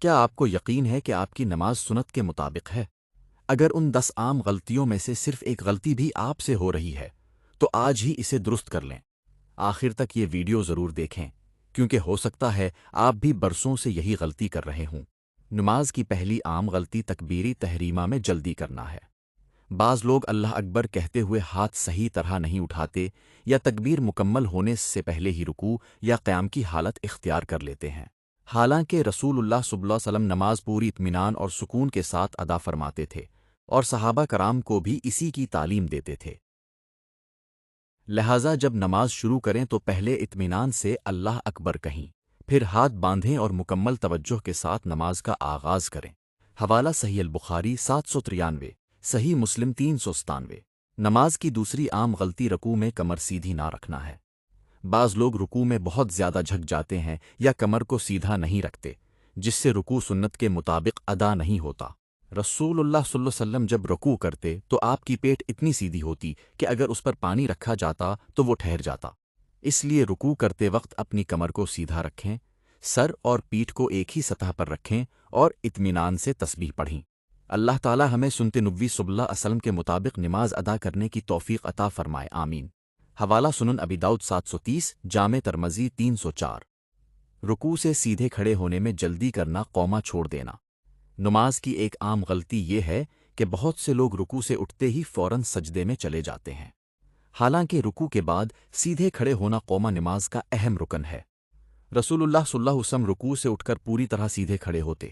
کیا آپ کو یقین ہے کہ آپ کی نماز سنت کے مطابق ہے؟ اگر ان 10 عام غلطیوں میں سے صرف ایک غلطی بھی آپ سے ہو رہی ہے تو آج ہی اسے درست کر لیں۔ آخر تک یہ ویڈیو ضرور دیکھیں کیونکہ ہو سکتا ہے آپ بھی برسوں سے یہی غلطی کر رہے ہوں۔ نماز کی پہلی عام غلطی تکبیری تحریمہ میں جلدی کرنا ہے۔ بعض لوگ اللہ اکبر کہتے ہوئے ہاتھ صحیح طرح نہیں اٹھاتے یا تکبیر مکمل ہونے سے پہلے ہی رکوع یا قیام کی حالت اختیار کر لیتے ہیں، حالانکہ رسول اللہ صلی اللہ علیہ وسلم نماز پوری اطمینان اور سکون کے ساتھ ادا فرماتے تھے اور صحابہ کرام کو بھی اسی کی تعلیم دیتے تھے۔ لہٰذا جب نماز شروع کریں تو پہلے اطمینان سے اللہ اکبر کہیں، پھر ہاتھ باندھیں اور مکمل توجہ کے ساتھ نماز کا آغاز کریں۔ حوالہ صحیح البخاری 793، صحیح مسلم 397۔ نماز کی دوسری عام غلطی رکوع میں کمر سیدھی نہ رکھنا ہے۔ بعض لوگ رکوع میں بہت زیادہ جھک جاتے ہیں یا کمر کو سیدھا نہیں رکھتے، جس سے رکوع سنت کے مطابق ادا نہیں ہوتا۔ رسول اللہ صلی اللہ علیہ وسلم جب رکوع کرتے تو آپ کی پیٹ اتنی سیدھی ہوتی کہ اگر اس پر پانی رکھا جاتا تو وہ ٹھہر جاتا۔ اس لیے رکوع کرتے وقت اپنی کمر کو سیدھا رکھیں، سر اور پیٹھ کو ایک ہی سطح پر رکھیں اور اطمینان سے تسبیح پڑھیں۔ اللہ تعالی ہمیں سنت نبوی صلی اللہ علیہ وسلم کے مطابق نماز ادا کرنے کی توفیق عطا فرمائے، آمین۔ حوالہ سنن ابی داؤد 730، جامع ترمذی 304۔ رکوع سے سیدھے کھڑے ہونے میں جلدی کرنا، قوما چھوڑ دینا۔ نماز کی ایک عام غلطی یہ ہے کہ بہت سے لوگ رکوع سے اٹھتے ہی فوراً سجدے میں چلے جاتے ہیں، حالانکہ رکوع کے بعد سیدھے کھڑے ہونا قوما نماز کا اہم رکن ہے۔ رسول اللہ صلی اللہ علیہ وسلم رکوع سے اٹھ کر پوری طرح سیدھے کھڑے ہوتے،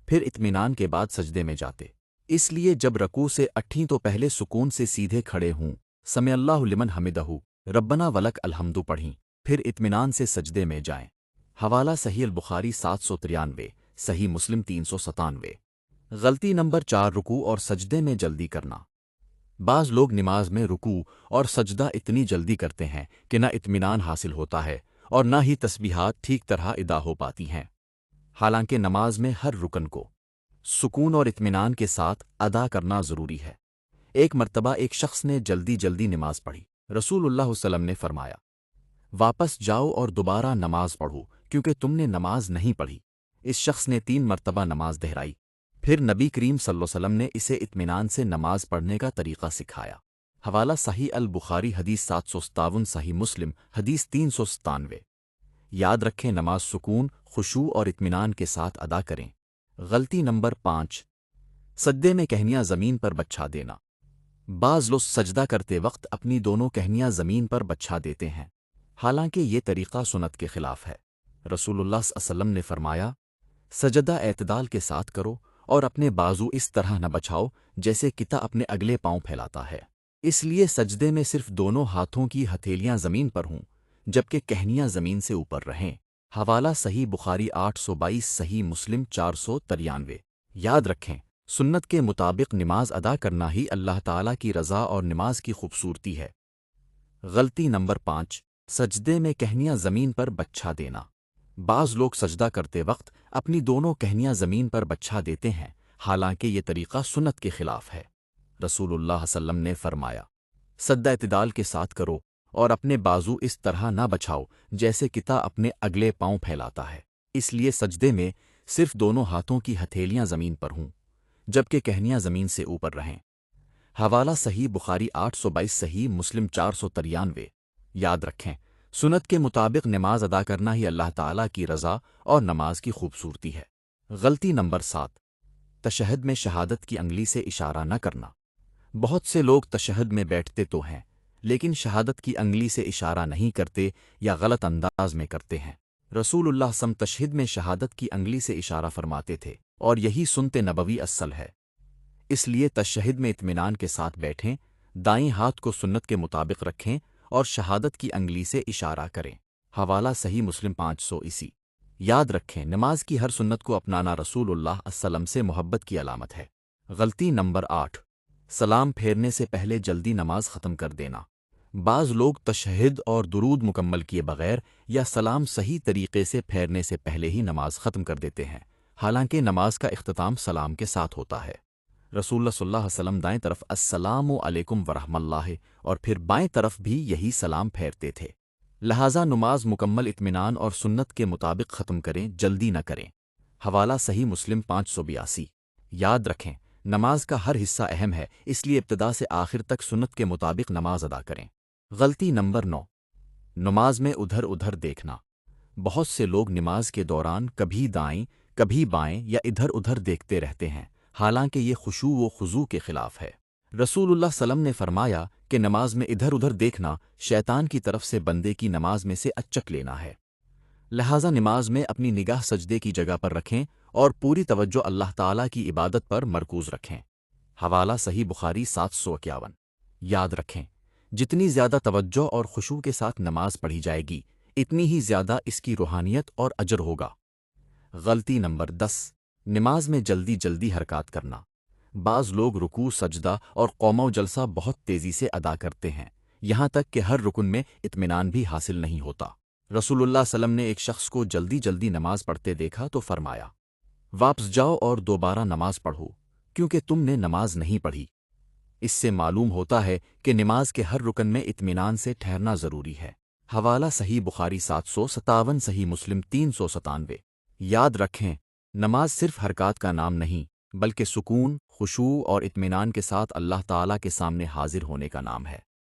پھر اطمینان کے بعد سجدے میں جاتے۔ اس لیے جب رکوع سے اٹھیں تو پہلے سکون سے سیدھے کھڑے ہوں، سمع اللہ لمن حمدہ، ربنا ولک الحمد پڑھیں، پھر اطمینان سے سجدے میں جائیں۔ حوالہ صحیح البخاری 793، صحیح مسلم 397۔ غلطی نمبر 4، رکوع اور سجدے میں جلدی کرنا۔ بعض لوگ نماز میں رکوع اور سجدہ اتنی جلدی کرتے ہیں کہ نہ اطمینان حاصل ہوتا ہے اور نہ ہی تسبیحات ٹھیک طرح ادا ہو پاتی ہیں، حالانکہ نماز میں ہر رکن کو سکون اور اطمینان کے ساتھ ادا کرنا ضروری ہے۔ ایک مرتبہ ایک شخص نے جلدی جلدی نماز پڑھی۔ رسول اللہ صلی اللہ علیہ وسلم نے فرمایا، واپس جاؤ اور دوبارہ نماز پڑھو کیونکہ تم نے نماز نہیں پڑھی۔ اس شخص نے 3 مرتبہ نماز دہرائی، پھر نبی کریم صلی اللہ علیہ وسلم نے اسے اطمینان سے نماز پڑھنے کا طریقہ سکھایا۔ حوالہ صحیح البخاری حدیث 757، صحیح مسلم حدیث 397۔ یاد رکھیں، نماز سکون، خشوع اور اطمینان کے ساتھ ادا کریں۔ غلطی نمبر 5، سجدے میں کہنیاں زمین پر بچھا دینا۔ بعض لوگ سجدہ کرتے وقت اپنی دونوں کہنیاں زمین پر بچھا دیتے ہیں، حالانکہ یہ طریقہ سنت کے خلاف ہے۔ رسول اللہ صلی اللہ علیہ وسلم نے فرمایا، سجدہ اعتدال کے ساتھ کرو اور اپنے بازو اس طرح نہ بچھاؤ جیسے کتا اپنے اگلے پاؤں پھیلاتا ہے۔ اس لیے سجدے میں صرف دونوں ہاتھوں کی ہتھیلیاں زمین پر ہوں جبکہ کہنیاں زمین سے اوپر رہیں۔ حوالہ صحیح بخاری 822، صحیح مسلم 493۔ یاد رکھیں، سنت کے مطابق نماز ادا کرنا ہی اللہ تعالیٰ کی رضا اور نماز کی خوبصورتی ہے۔ غلطی نمبر 5، سجدے میں کہنیاں زمین پر بچھا دینا۔ بعض لوگ سجدہ کرتے وقت اپنی دونوں کہنیاں زمین پر بچھا دیتے ہیں، حالانکہ یہ طریقہ سنت کے خلاف ہے۔ رسول اللہ صلی اللہ علیہ وسلم نے فرمایا، سجدہ اعتدال کے ساتھ کرو اور اپنے بازو اس طرح نہ بچھاؤ جیسے کتا اپنے اگلے پاؤں پھیلاتا ہے۔ اس لیے سجدے میں صرف دونوں ہاتھوں کی ہتھیلیاں زمین پر ہوں جبکہ کہنیاں زمین سے اوپر رہیں۔ حوالہ صحیح بخاری 822، صحیح مسلم 493۔ یاد رکھیں، سنت کے مطابق نماز ادا کرنا ہی اللہ تعالیٰ کی رضا اور نماز کی خوبصورتی ہے۔ غلطی نمبر 7، تشہد میں شہادت کی انگلی سے اشارہ نہ کرنا۔ بہت سے لوگ تشہد میں بیٹھتے تو ہیں لیکن شہادت کی انگلی سے اشارہ نہیں کرتے یا غلط انداز میں کرتے ہیں۔ رسول اللہ صلی اللہ علیہ وسلم تشہد میں شہادت کی انگلی سے اشارہ فرماتے تھے اور یہی سنت نبوی اصل ہے۔ اس لیے تشہد میں اطمینان کے ساتھ بیٹھیں، دائیں ہاتھ کو سنت کے مطابق رکھیں اور شہادت کی انگلی سے اشارہ کریں۔ حوالہ صحیح مسلم 580۔ یاد رکھیں، نماز کی ہر سنت کو اپنانا رسول اللہ صلی اللہ علیہ وسلم سے محبت کی علامت ہے۔ غلطی نمبر 8، سلام پھیرنے سے پہلے جلدی نماز ختم کر دینا۔ بعض لوگ تشہد اور درود مکمل کیے بغیر یا سلام صحیح طریقے سے پھیرنے سے پہلے ہی نماز ختم کر دیتے ہیں، حالانکہ نماز کا اختتام سلام کے ساتھ ہوتا ہے۔ رسول اللہ صلی اللہ علیہ وسلم دائیں طرف السلام علیکم ورحمۃ اللہ اور پھر بائیں طرف بھی یہی سلام پھیرتے تھے۔ لہٰذا نماز مکمل اطمینان اور سنت کے مطابق ختم کریں، جلدی نہ کریں۔ حوالہ صحیح مسلم 582۔ یاد رکھیں، نماز کا ہر حصہ اہم ہے، اس لیے ابتدا سے آخر تک سنت کے مطابق نماز ادا کریں۔ غلطی نمبر 9، نماز میں ادھر ادھر دیکھنا۔ بہت سے لوگ نماز کے دوران کبھی دائیں کبھی بائیں یا ادھر ادھر دیکھتے رہتے ہیں، حالانکہ یہ خشوع و خضوع کے خلاف ہے۔ رسول اللہ صلی اللہ علیہ وسلم نے فرمایا کہ نماز میں ادھر ادھر دیکھنا شیطان کی طرف سے بندے کی نماز میں سے اچک لینا ہے۔ لہٰذا نماز میں اپنی نگاہ سجدے کی جگہ پر رکھیں اور پوری توجہ اللہ تعالیٰ کی عبادت پر مرکوز رکھیں۔ حوالہ صحیح بخاری 751۔ یاد رکھیں، جتنی زیادہ توجہ اور خشوع کے ساتھ نماز پڑھی جائے گی، اتنی ہی زیادہ اس کی روحانیت اور اجر ہوگا۔ غلطی نمبر 10، نماز میں جلدی جلدی حرکات کرنا۔ بعض لوگ رکوع، سجدہ اور قوم و جلسہ بہت تیزی سے ادا کرتے ہیں، یہاں تک کہ ہر رکن میں اطمینان بھی حاصل نہیں ہوتا۔ رسول اللہ صلی اللہ علیہ وسلم نے ایک شخص کو جلدی جلدی نماز پڑھتے دیکھا تو فرمایا، واپس جاؤ اور دوبارہ نماز پڑھو، کیونکہ تم نے نماز نہیں پڑھی۔ اس سے معلوم ہوتا ہے کہ نماز کے ہر رکن میں اطمینان سے ٹھہرنا ضروری ہے۔ حوالہ صحیح بخاری 757، صحیح مسلم 397۔ یاد رکھیں، نماز صرف حرکات کا نام نہیں، بلکہ سکون، خشوع اور اطمینان کے ساتھ اللہ تعالیٰ کے سامنے حاضر ہونے کا نام ہے۔